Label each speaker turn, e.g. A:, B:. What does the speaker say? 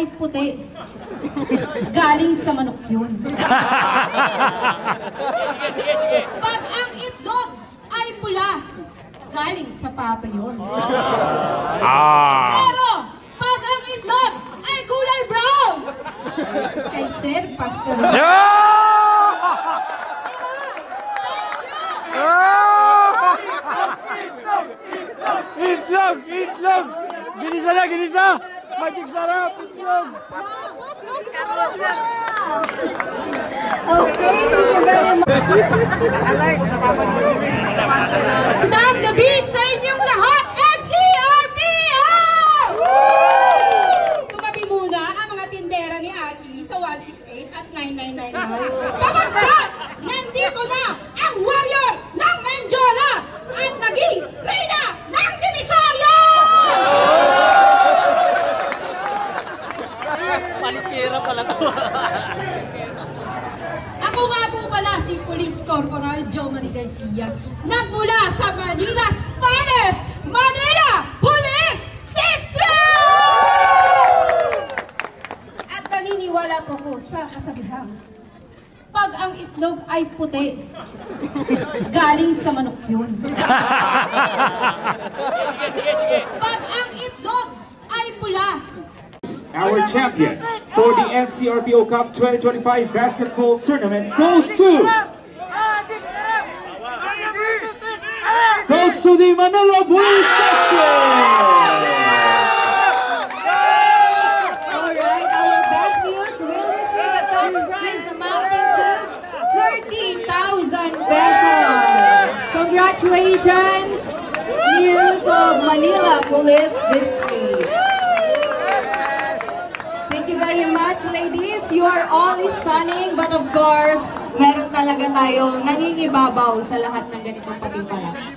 A: ay puti. Galing sa manok yun.
B: Sige.
A: Pag ang itlog ay pula, galing sa pato yun. Pero, pag ang itlog ay kulay brown, kay Sir Pastor.
C: Itlog! Ginisa! Magic sarap! Itlog!
A: Okay, thank you very much. Magandang gabi sa inyong lahat, FCRPO! Tumabi muna ang mga tindera ni Achi sa 168 at 9999. Sapagkat nandito na ang warrior ng Menjola at naging reyna ng Divisoria!
B: Palikira pala to.
A: Ako nga po pala si Police Corporal Joe Marie Garcia, nagmula sa Manila's finest Manila Police District! At naniniwala po ko sa kasabihang, pag ang itlog ay puti, galing sa manok yun.
B: Sige.
A: Pag ang itlog ay pula,
D: our champion for the FCRPO Cup 2025 basketball tournament goes to the Manila Police District!
A: Alright, our best viewers will receive a cash prize amounting to 30,000 pesos. Congratulations, News of Manila Police District. Thank you very much, ladies. You are all stunning, but of course, meron talaga tayong nangingibabaw sa lahat ng ganitong patimpala.